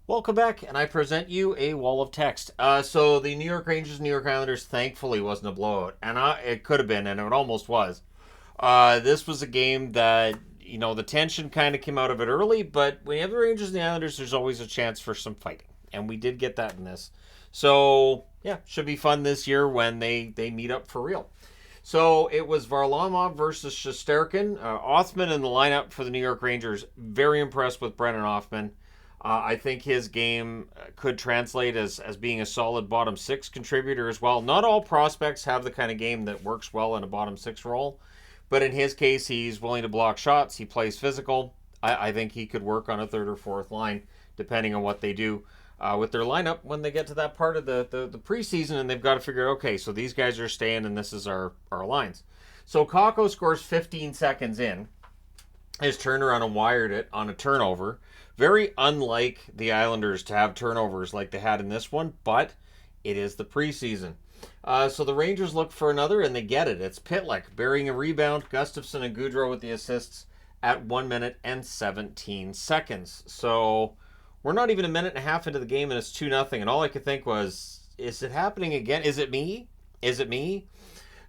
Welcome back, and I present you a wall of text. So the New York Rangers and New York Islanders thankfully wasn't a blowout, and it could have been, and it almost was. This was a game that, the tension kind of came out of it early, but when you have the Rangers and the Islanders, there's always a chance for some fighting, and we did get that in this. So, yeah, should be fun this year when they meet up for real. So it was Varlamov versus Shesterkin. Othman in the lineup for the New York Rangers. Very impressed with Brennan Othman. I think his game could translate as being a solid bottom six contributor as well. Not all prospects have the kind of game that works well in a bottom six role, but in his case, he's willing to block shots. He plays physical. I think he could work on a third or fourth line, depending on what they do with their lineup when they get to that part of the preseason, and they've got to figure out, okay, so these guys are staying, and this is our lines. So Kakko scores 15 seconds in. His turnaround and wired it on a turnover. Very unlike the Islanders to have turnovers like they had in this one, but it is the preseason. So the Rangers look for another, and they get it. It's Pitlick burying a rebound. Gustafsson and Goudreau with the assists at 1 minute and 17 seconds. So we're not even a minute and a half into the game, and it's 2-0. And all I could think was, is it happening again? Is it me? Is it me?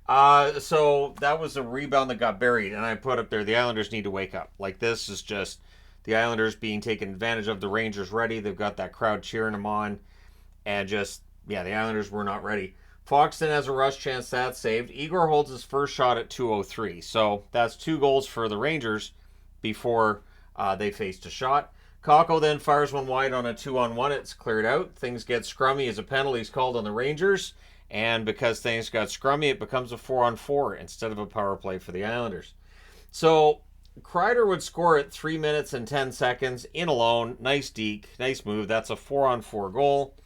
So that was a rebound that got buried, and I put up there, the Islanders need to wake up. Like, this is just the Islanders being taken advantage of, the Rangers ready. They've got that crowd cheering them on, and the Islanders were not ready. Foxton has a rush chance, that's saved. Igor holds his first shot at 2:03, so that's 2 goals for the Rangers before they faced a shot. Kakko then fires one wide on a 2-on-1. It's cleared out. Things get scrummy as a penalty is called on the Rangers. And because things got scrummy, it becomes a 4-on-4 instead of a power play for the Islanders. So Kreider would score at 3 minutes and 10 seconds in alone. Nice deke, nice move. That's a 4-on-4 goal.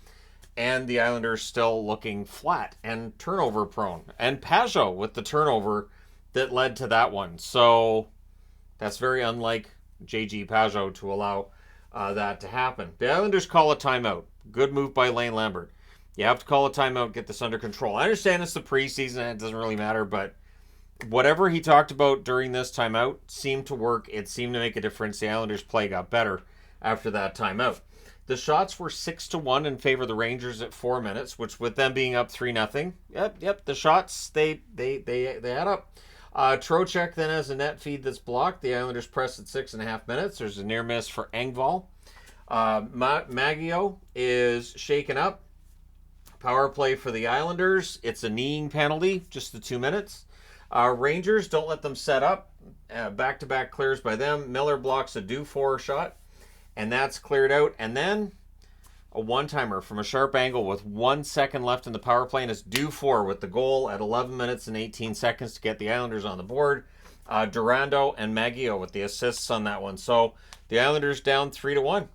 And the Islanders still looking flat and turnover prone. And Pajot with the turnover that led to that one. So that's very unlike J.G. Pajot to allow that to happen. The Islanders call a timeout. Good move by Lane Lambert. You have to call a timeout, get this under control. I understand it's the preseason and it doesn't really matter, but whatever he talked about during this timeout seemed to work. It seemed to make a difference. The Islanders' play got better after that timeout. The shots were 6-1 in favor of the Rangers at 4 minutes, which with them being up 3-0. Yep. The shots they add up. Trocheck then has a net feed that's blocked. The Islanders press at 6.5 minutes. There's a near miss for Engvall. Maggio is shaken up. Power play for the Islanders. It's a kneeing penalty, just the 2 minutes. Rangers don't let them set up. Back-to-back clears by them. Miller blocks a Dufour shot, and that's cleared out. And then a one-timer from a sharp angle with 1 second left in the power play, and it's Dufour with the goal at 11 minutes and 18 seconds to get the Islanders on the board. Durando and Maggio with the assists on that one. So the Islanders down 3-1.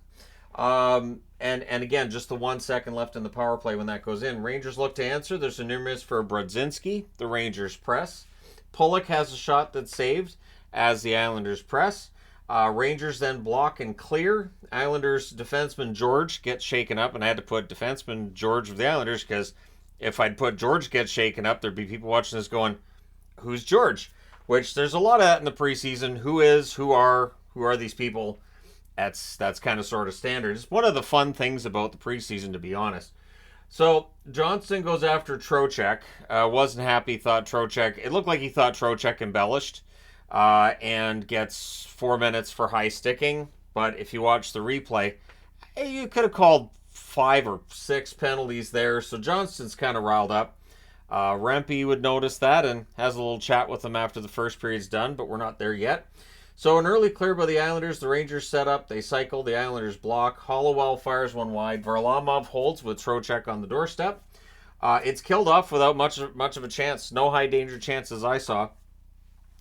And again, just the 1 second left in the power play when that goes in. Rangers look to answer. There's a near miss for Brodzinski. The Rangers press. Pulock has a shot that's saved as the Islanders press. Rangers then block and clear. Islanders defenseman George gets shaken up, and I had to put defenseman George of the Islanders because if I'd put George gets shaken up, there'd be people watching this going, who's George? Which there's a lot of that in the preseason. Who are these people? That's kind of sort of standard. It's one of the fun things about the preseason, to be honest. So Johnston goes after Trocheck. Wasn't happy, thought Trocheck. It looked like he thought Trocheck embellished and gets 4 minutes for high sticking. But if you watch the replay, you could have called 5 or 6 penalties there. So Johnston's kind of riled up. Rempe would notice that and has a little chat with him after the first period's done, but we're not there yet. So an early clear by the Islanders. The Rangers set up. They cycle. The Islanders block. Hollowell fires one wide. Varlamov holds with Trocheck on the doorstep. It's killed off without much of a chance. No high danger chances I saw.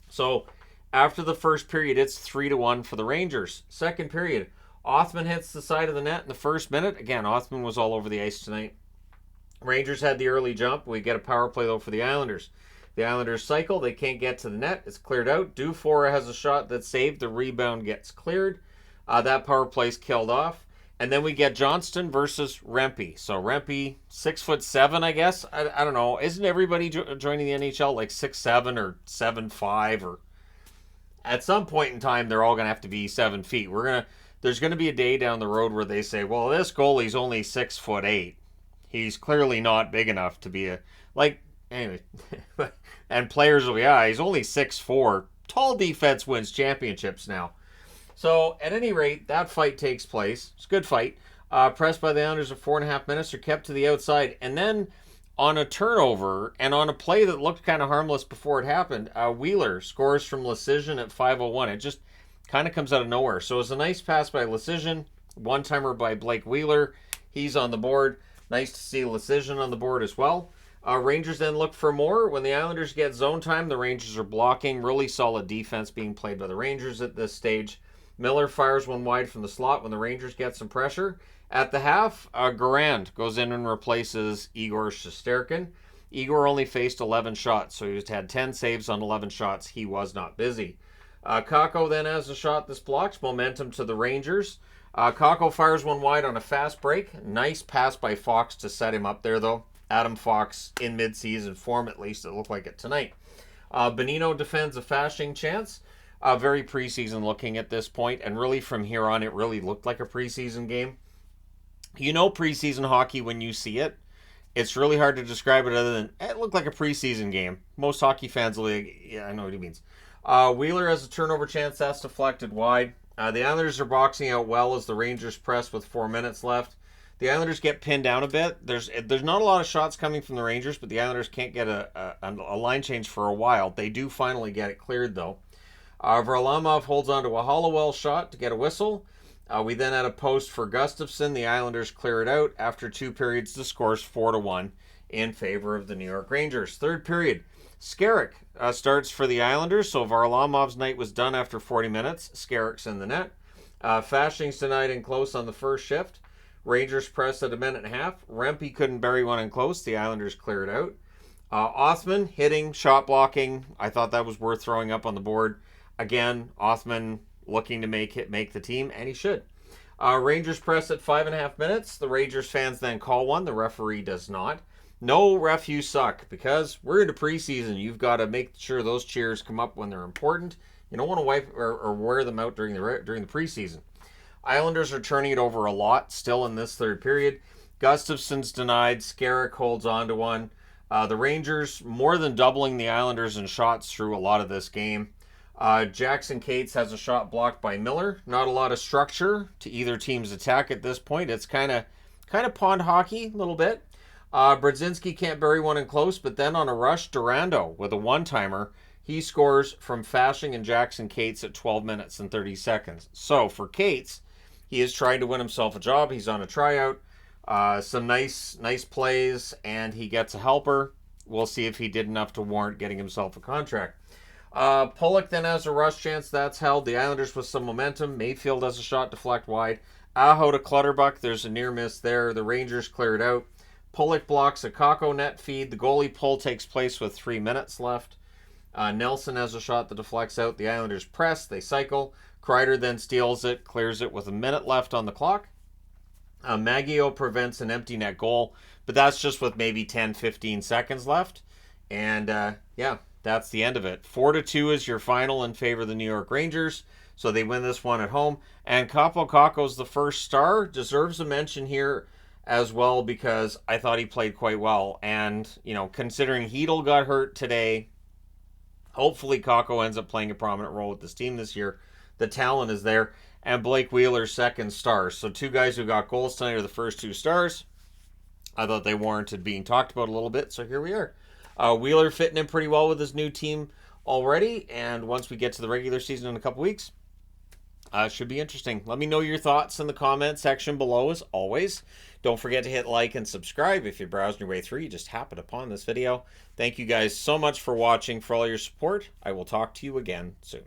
So after the first period, it's 3-1 for the Rangers. Second period, Othman hits the side of the net in the first minute. Again, Othman was all over the ice tonight. Rangers had the early jump. We get a power play, though, for the Islanders. The Islanders cycle. They can't get to the net. It's cleared out. Dufour has a shot that's saved. The rebound gets cleared. That power play's killed off. And then we get Johnston versus Rempe. So Rempe, 6'7", I guess. I don't know. Isn't everybody joining the NHL like 6'7" or 7'5"? Or at some point in time, they're all going to have to be 7 feet. there's going to be a day down the road where they say, well, this goalie's only 6'8". He's clearly not big enough to be a, like, anyway. And players will, yeah, he's only 6'4". Tall defense wins championships now. So, at any rate, that fight takes place. It's a good fight. Pressed by the Islanders at 4.5 minutes, are kept to the outside. And then, on a turnover, and on a play that looked kind of harmless before it happened, Wheeler scores from Lecision at 5:01. It just kind of comes out of nowhere. So, it was a nice pass by Lecision. One-timer by Blake Wheeler. He's on the board. Nice to see Lecision on the board as well. Rangers then look for more. When the Islanders get zone time, the Rangers are blocking. Really solid defense being played by the Rangers at this stage. Miller fires one wide from the slot when the Rangers get some pressure. At the half, Garand goes in and replaces Igor Shesterkin. Igor only faced 11 shots, so he had 10 saves on 11 shots. He was not busy. Kakko then has a shot. This blocks momentum to the Rangers. Kakko fires one wide on a fast break. Nice pass by Fox to set him up there, though. Adam Fox in mid-season form, at least it looked like it tonight. Bonino defends a Fasching chance. Very preseason looking at this point, and really from here on, it really looked like a preseason game. You know preseason hockey when you see it. It's really hard to describe it other than it looked like a preseason game. Most hockey fans will, yeah, I know what he means. Wheeler has a turnover chance. That's deflected wide. The Islanders are boxing out well as the Rangers press with 4 minutes left. The Islanders get pinned down a bit. There's not a lot of shots coming from the Rangers, but the Islanders can't get a line change for a while. They do finally get it cleared, though. Varlamov holds on to a Hollowell shot to get a whistle. We then had a post for Gustafsson. The Islanders clear it out. After 2 periods, the score's 4-1 in favor of the New York Rangers. Third period, Skarek starts for the Islanders, so Varlamov's night was done after 40 minutes. Skarek's in the net. Fasching's denied in close on the first shift. Rangers press at 1.5 minutes. Rempe couldn't bury one in close. The Islanders clear it out. Othman hitting, shot blocking. I thought that was worth throwing up on the board. Again, Othman looking to make the team, and he should. Rangers press at 5.5 minutes. The Rangers fans then call one. The referee does not. No, ref, you suck, because we're into preseason. You've got to make sure those cheers come up when they're important. You don't want to wipe or wear them out during the preseason. Islanders are turning it over a lot still in this third period. Gustafsson's denied. Skarek holds on to one. The Rangers more than doubling the Islanders in shots through a lot of this game. Jackson Cates has a shot blocked by Miller. Not a lot of structure to either team's attack at this point. It's kind of pond hockey a little bit. Brodzinski can't bury one in close, but then on a rush, Durando with a one-timer. He scores from Fasching and Jackson Cates at 12 minutes and 30 seconds. So for Cates, he is trying to win himself a job. He's on a tryout. Some nice plays, and he gets a helper. We'll see if he did enough to warrant getting himself a contract. Pollock then has a rush chance. That's held. The Islanders with some momentum. Mayfield has a shot deflect wide. Aho to Clutterbuck. There's a near miss there. The Rangers clear it out. Pollock blocks a Kakko net feed. The goalie pull takes place with 3 minutes left. Nelson has a shot that deflects out. The Islanders press. They cycle. Kreider then steals it, clears it with a minute left on the clock. Maggio prevents an empty net goal, but that's just with maybe 10-15 seconds left. And yeah, that's the end of it. 4-2 is your final in favor of the New York Rangers, so they win this one at home. And Kaapo Kakko's the first star. Deserves a mention here as well because I thought he played quite well. And, you know, considering Hedl got hurt today, hopefully Kakko ends up playing a prominent role with this team this year. The talent is there. And Blake Wheeler's second star. So 2 guys who got goals tonight are the first 2 stars. I thought they warranted being talked about a little bit, so here we are. Wheeler fitting in pretty well with his new team already, and once we get to the regular season in a couple weeks, should be interesting. Let me know your thoughts in the comment section below, as always. Don't forget to hit like and subscribe if you're browsing your way through. You just happened upon this video. Thank you guys so much for watching, for all your support. I will talk to you again soon.